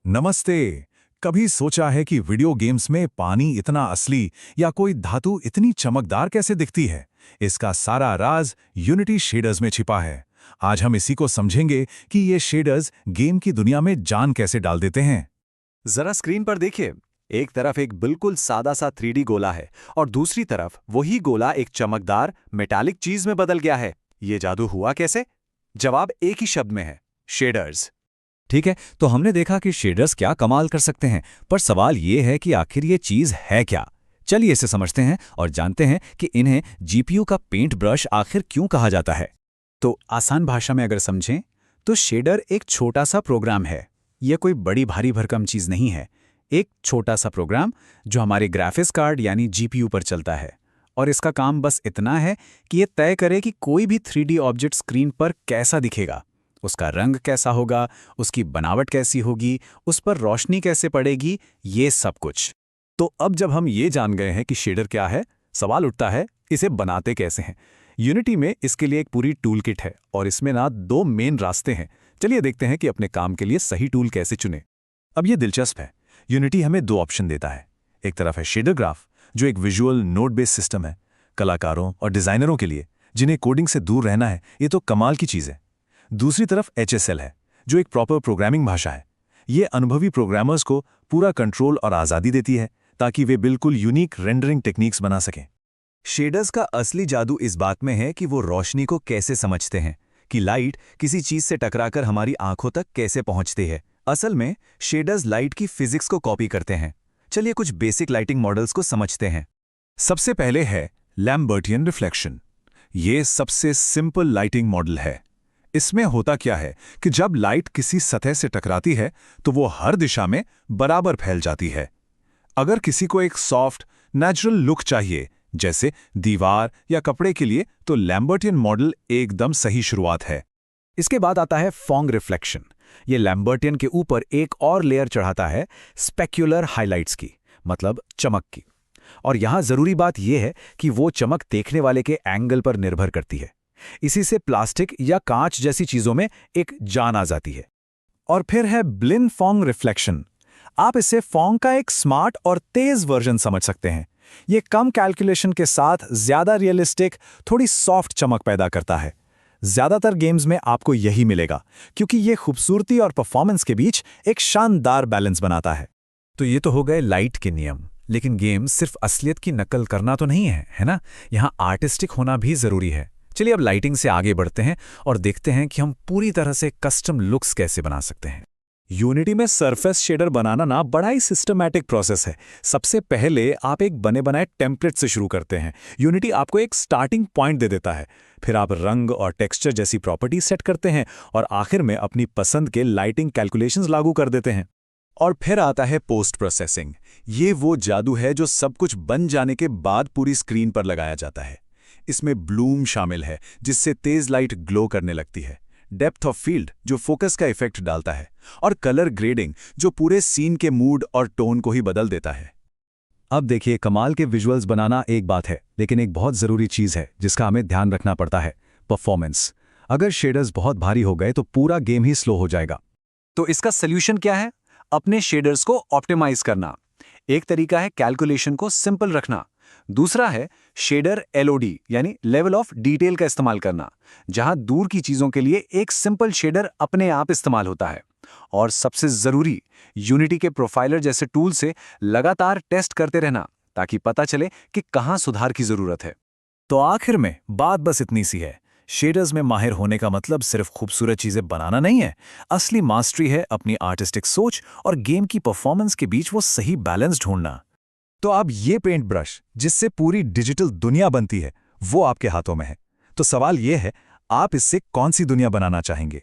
नमस्ते। कभी सोचा है कि वीडियो गेम्स में पानी इतना असली या कोई धातु इतनी चमकदार कैसे दिखती है? इसका सारा राज यूनिटी शेडर्स में छिपा है। आज हम इसी को समझेंगे कि ये शेडर्स गेम की दुनिया में जान कैसे डाल देते हैं। जरा स्क्रीन पर देखिए। एक तरफ एक बिल्कुल सादा सा 3D गोला है और दूसरी तरफ वही गोला एक चमकदार मेटालिक चीज में बदल गया है। ये जादू हुआ कैसे? जवाब एक ही शब्द में है, शेडर्स। ठीक है, तो हमने देखा कि शेडर्स क्या कमाल कर सकते हैं, पर सवाल ये है कि आखिर ये चीज है क्या। चलिए इसे समझते हैं और जानते हैं कि इन्हें जीपीयू का पेंट ब्रश आखिर क्यों कहा जाता है। तो आसान भाषा में अगर समझें तो शेडर एक छोटा सा प्रोग्राम है। यह कोई बड़ी भारी भरकम चीज नहीं है। एक छोटा सा प्रोग्राम जो हमारे ग्राफिक्स कार्ड यानी जीपीयू पर चलता है, और इसका काम बस इतना है कि ये तय करे कि कोई भी 3D ऑब्जेक्ट स्क्रीन पर कैसा दिखेगा, उसका रंग कैसा होगा, उसकी बनावट कैसी होगी, उस पर रोशनी कैसे पड़ेगी, ये सब कुछ। तो अब जब हम ये जान गए हैं कि शेडर क्या है, सवाल उठता है इसे बनाते कैसे हैं। यूनिटी में इसके लिए एक पूरी टूल किट है और इसमें ना दो मेन रास्ते हैं। चलिए देखते हैं कि अपने काम के लिए सही टूल कैसे चुने। अब ये दिलचस्प है। यूनिटी हमें दो ऑप्शन देता है। एक तरफ है शेडर ग्राफ, जो एक विजुअल नोड बेस्ड सिस्टम है। कलाकारों और डिजाइनरों के लिए जिन्हें कोडिंग से दूर रहना है, ये तो कमाल की चीज है। दूसरी तरफ HSL है, जो एक प्रॉपर प्रोग्रामिंग भाषा है। ये अनुभवी प्रोग्रामर्स को पूरा कंट्रोल और आज़ादी देती है ताकि वे बिल्कुल यूनिक रेंडरिंग टेक्निक्स बना सकें। शेडर्स का असली जादू इस बात में है कि वो रोशनी को कैसे समझते हैं, कि लाइट किसी चीज से टकराकर हमारी आंखों तक कैसे पहुंचती है। असल में शेडर्स लाइट की फिजिक्स को कॉपी करते हैं। चलिए कुछ बेसिक लाइटिंग मॉडल्स को समझते हैं। सबसे पहले है लैम्बर्टियन रिफ्लेक्शन। ये सबसे सिंपल लाइटिंग मॉडल है। इसमें होता क्या है कि जब लाइट किसी सतह से टकराती है तो वो हर दिशा में बराबर फैल जाती है। अगर किसी को एक सॉफ्ट नेचुरल लुक चाहिए, जैसे दीवार या कपड़े के लिए, तो लैम्बर्टियन मॉडल एकदम सही शुरुआत है। इसके बाद आता है फॉन्ग रिफ्लेक्शन। ये लैम्बर्टियन के ऊपर एक और लेयर चढ़ाता है स्पेक्युलर हाइलाइट्स की, मतलब चमक की। और यहां जरूरी बात यह है कि वो चमक देखने वाले के एंगल पर निर्भर करती है। इसी से प्लास्टिक या कांच जैसी चीजों में एक जान आ जाती है। और फिर है ब्लिन फॉन्ग रिफ्लेक्शन। आप इसे फॉन्ग का एक स्मार्ट और तेज वर्जन समझ सकते हैं। ये कम कैलकुलेशन के साथ ज्यादा रियलिस्टिक, थोड़ी सॉफ्ट चमक पैदा करता है। ज्यादातर गेम्स में आपको यही मिलेगा, क्योंकि ये खूबसूरती और परफॉर्मेंस के बीच एक शानदार बैलेंस बनाता है। तो ये तो हो गए लाइट के नियम, लेकिन गेम सिर्फ असलियत की नकल करना तो नहीं है, है ना? यहाँ आर्टिस्टिक होना भी जरूरी है। चलिए अब लाइटिंग से आगे बढ़ते हैं और देखते हैं कि हम पूरी तरह से कस्टम लुक्स कैसे बना सकते हैं। यूनिटी में सरफेस शेडर बनाना ना बड़ा ही सिस्टमैटिक प्रोसेस है। सबसे पहले आप एक बने बनाए टेम्पलेट से शुरू करते हैं। यूनिटी आपको एक स्टार्टिंग पॉइंट दे देता है। फिर आप रंग और टेक्सचर जैसी प्रॉपर्टी सेट करते हैं और आखिर में अपनी पसंद के लाइटिंग कैलकुलेशंस लागू कर देते हैं। और फिर आता है पोस्ट प्रोसेसिंग। ये वो जादू है जो सब कुछ बन जाने के बाद पूरी स्क्रीन पर लगाया जाता है। इसमें ब्लूम शामिल है, जिससे तेज लाइट ग्लो करने लगती है, डेप्थ ऑफ फील्ड जो फोकस का इफेक्ट डालता है, और कलर ग्रेडिंग जो पूरे सीन के मूड और टोन को ही बदल देता है। अब देखिए, कमाल के विजुअल्स बनाना एक बात है, लेकिन एक बहुत जरूरी चीज है जिसका हमें ध्यान रखना पड़ता है, परफॉर्मेंस। अगर शेडर्स बहुत भारी हो गए तो पूरा गेम ही स्लो हो जाएगा। तो इसका सोल्यूशन क्या है? अपने शेडर्स को ऑप्टिमाइज करना। एक तरीका है कैलकुलेशन को सिंपल रखना। दूसरा है शेडर LOD यानी लेवल ऑफ डिटेल का इस्तेमाल करना, जहां दूर की चीजों के लिए एक सिंपल शेडर अपने आप इस्तेमाल होता है। और सबसे जरूरी, यूनिटी के प्रोफाइलर जैसे टूल से लगातार टेस्ट करते रहना, ताकि पता चले कि कहां सुधार की जरूरत है। तो आखिर में बात बस इतनी सी है। शेडर्स में माहिर होने का मतलब सिर्फ खूबसूरत चीजें बनाना नहीं है। असली मास्टरी है अपनी आर्टिस्टिक सोच और गेम की परफॉर्मेंस के बीच वो सही बैलेंस ढूंढना। तो अब ये पेंट ब्रश जिससे पूरी डिजिटल दुनिया बनती है, वो आपके हाथों में है। तो सवाल ये है, आप इससे कौन सी दुनिया बनाना चाहेंगे?